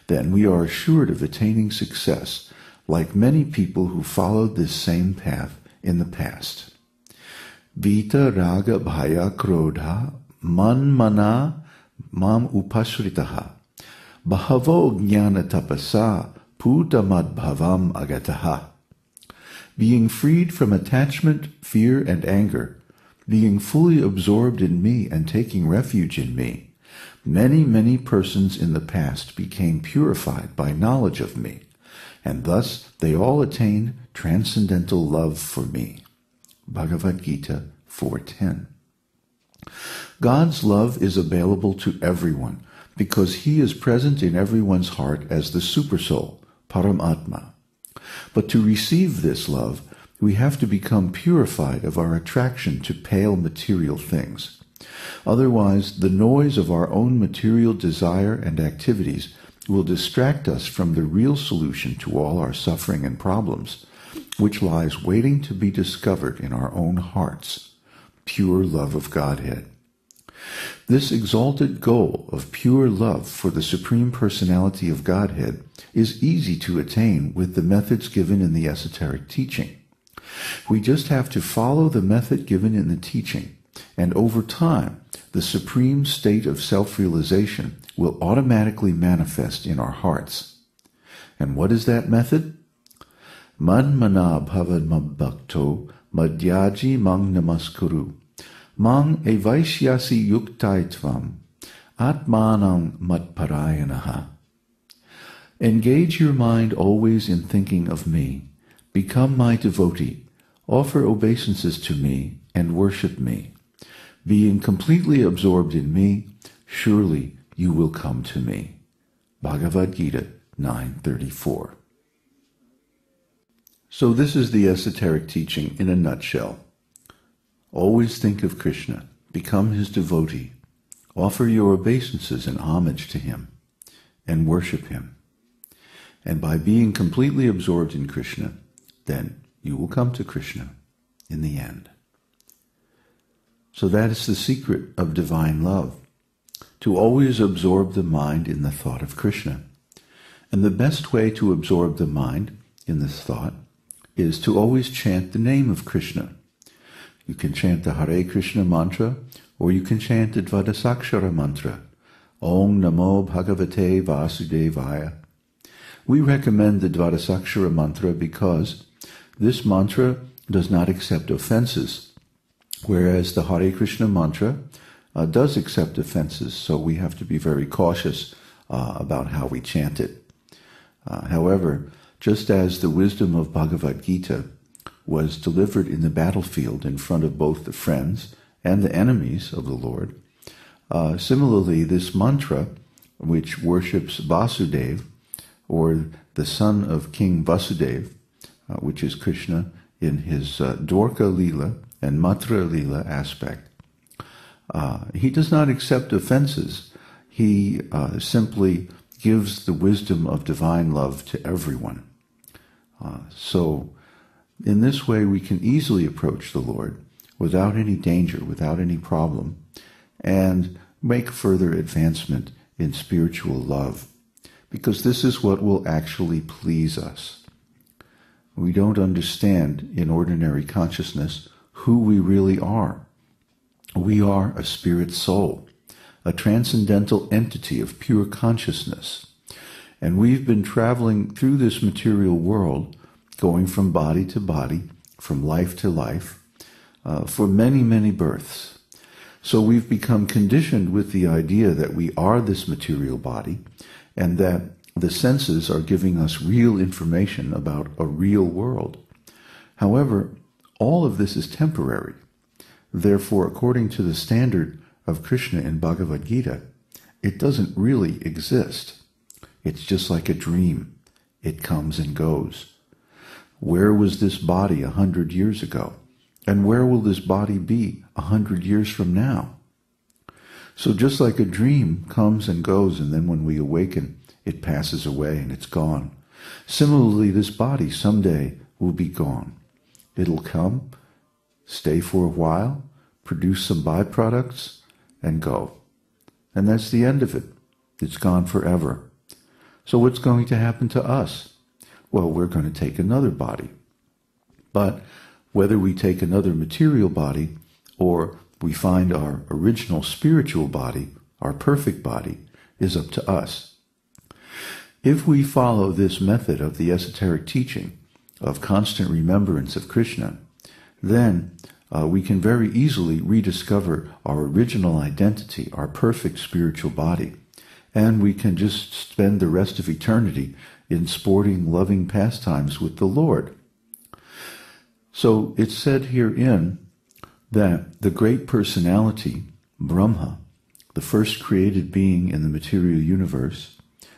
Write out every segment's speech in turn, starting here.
then we are assured of attaining success, like many people who followed this same path in the past. Vita raga bhaya krodha mana mam upasritaha bahavo jnana tapasa putamad-bhavam agataha. Being freed from attachment, fear, and anger, being fully absorbed in me and taking refuge in me, many persons in the past became purified by knowledge of me, and thus they all attained transcendental love for me. Bhagavad Gita 4:10. God's love is available to everyone because He is present in everyone's heart as the Supersoul, Paramatma. But to receive this love, we have to become purified of our attraction to pale material things. Otherwise, the noise of our own material desire and activities will distract us from the real solution to all our suffering and problems, which lies waiting to be discovered in our own hearts, pure love of Godhead. This exalted goal of pure love for the Supreme Personality of Godhead is easy to attain with the methods given in the esoteric teaching. We just have to follow the method given in the teaching, and over time, the supreme state of self-realization will automatically manifest in our hearts. And what is that method? Manmana bhavad mabbhakto madhyaji mang namaskuru mang evaishyasi yuktaitvam atmanam matparayanaha. Engage your mind always in thinking of me. Become my devotee. Offer obeisances to me and worship me. Being completely absorbed in me, surely you will come to me. Bhagavad Gita 9:34. So this is the esoteric teaching in a nutshell. Always think of Krishna. Become his devotee. Offer your obeisances and homage to him, and worship him. And by being completely absorbed in Krishna, then you will come to Krishna in the end. So that is the secret of divine love, to always absorb the mind in the thought of Krishna. And the best way to absorb the mind in this thought is to always chant the name of Krishna. You can chant the Hare Krishna mantra, or you can chant the Dvadasakshara mantra, Om Namo Bhagavate Vasudevaya. We recommend the Dvadasakshara mantra because this mantra does not accept offenses, whereas the Hare Krishna mantra does accept offenses, so we have to be very cautious about how we chant it. However, just as the wisdom of Bhagavad Gita was delivered in the battlefield in front of both the friends and the enemies of the Lord, similarly this mantra, which worships Vasudeva, or the son of King Vasudeva, which is Krishna in his Dwarka Leela and Mathura Leela aspect, he does not accept offenses. He simply gives the wisdom of divine love to everyone. So in this way we can easily approach the Lord without any danger, without any problem, and make further advancement in spiritual love, because this is what will actually please us. We don't understand in ordinary consciousness who we really are. We are a spirit soul, a transcendental entity of pure consciousness. And we've been traveling through this material world, going from body to body, from life to life, for many births. So we've become conditioned with the idea that we are this material body, and that the senses are giving us real information about a real world. However, all of this is temporary. Therefore, according to the standard of Krishna in Bhagavad Gita, it doesn't really exist. It's just like a dream. It comes and goes. Where was this body 100 years ago? And where will this body be 100 years from now? So just like a dream comes and goes, and then when we awaken, it passes away and it's gone. Similarly, this body someday will be gone. It'll come, stay for a while, produce some byproducts, and go. And that's the end of it. It's gone forever. So what's going to happen to us? Well, we're going to take another body. But whether we take another material body or we find our original spiritual body, our perfect body, is up to us. If we follow this method of the esoteric teaching of constant remembrance of Krishna, then we can very easily rediscover our original identity, our perfect spiritual body, and we can just spend the rest of eternity in sporting, loving pastimes with the Lord. So it's said herein that the great personality, Brahma, the first created being in the material universe,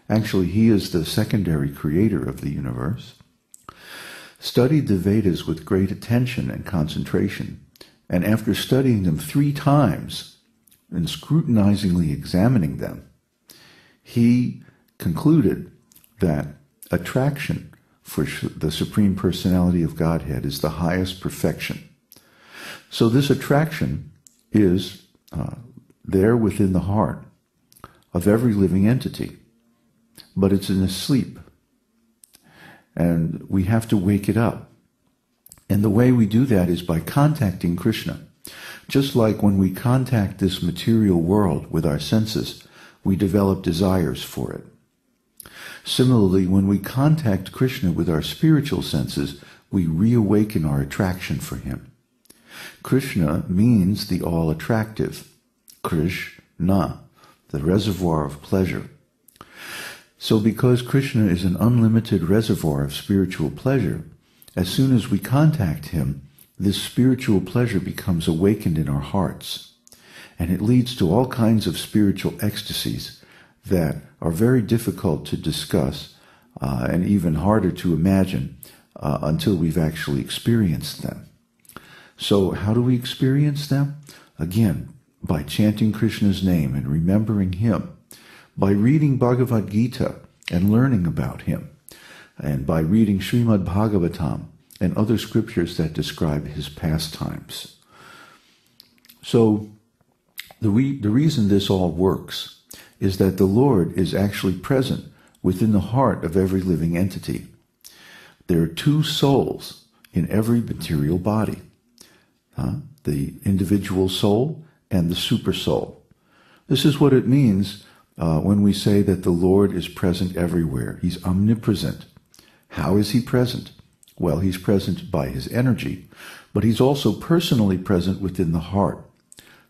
actually he is the secondary creator of the universe, studied the Vedas with great attention and concentration, and after studying them 3 times and scrutinizingly examining them, he concluded that attraction for the Supreme Personality of Godhead is the highest perfection. So this attraction is there within the heart of every living entity, but it's in a sleep, and we have to wake it up. And the way we do that is by contacting Krishna. Just like when we contact this material world with our senses, we develop desires for it. Similarly, when we contact Krishna with our spiritual senses, we reawaken our attraction for him. Krishna means the all-attractive. Krishna, the reservoir of pleasure. So because Krishna is an unlimited reservoir of spiritual pleasure, as soon as we contact him, this spiritual pleasure becomes awakened in our hearts. And it leads to all kinds of spiritual ecstasies that are very difficult to discuss and even harder to imagine until we've actually experienced them. So how do we experience them? Again, by chanting Krishna's name and remembering him, by reading Bhagavad Gita and learning about him, and by reading Srimad Bhagavatam and other scriptures that describe his pastimes. So the reason this all works is that the Lord is actually present within the heart of every living entity. There are 2 souls in every material body, the individual soul and the super soul. This is what it means when we say that the Lord is present everywhere. He's omnipresent. How is he present? Well, he's present by his energy, but he's also personally present within the heart.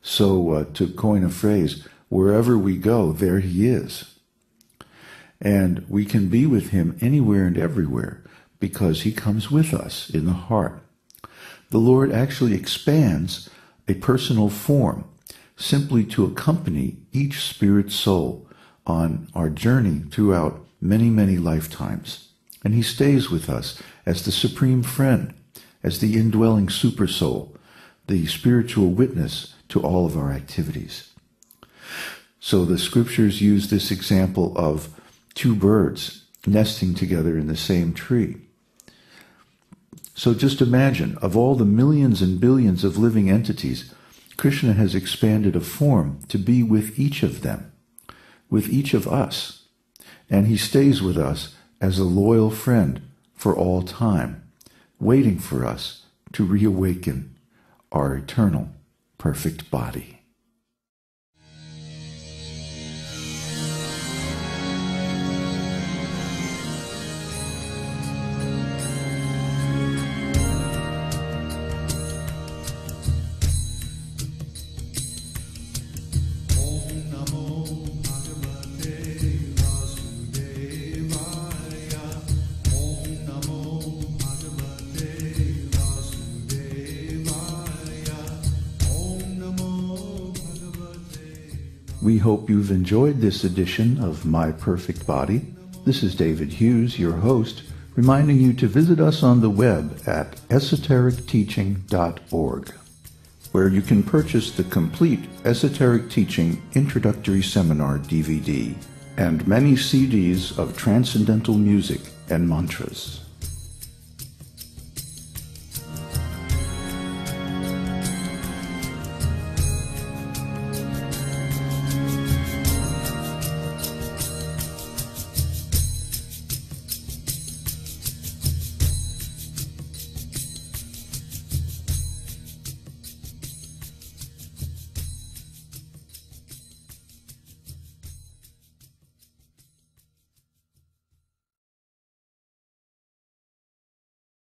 So, to coin a phrase, wherever we go, there he is. And we can be with him anywhere and everywhere because he comes with us in the heart. The Lord actually expands a personal form simply to accompany each spirit soul on our journey throughout many, many lifetimes. And he stays with us as the supreme friend, as the indwelling super soul, the spiritual witness to all of our activities. So the scriptures use this example of 2 birds nesting together in the same tree. So just imagine, of all the millions and billions of living entities, Krishna has expanded a form to be with each of them, with each of us. And he stays with us as a loyal friend for all time, waiting for us to reawaken our eternal perfect body. We hope you've enjoyed this edition of My Perfect Body. This is David Hughes, your host, reminding you to visit us on the web at esotericteaching.org, where you can purchase the complete Esoteric Teaching Introductory Seminar DVD and many CDs of transcendental music and mantras.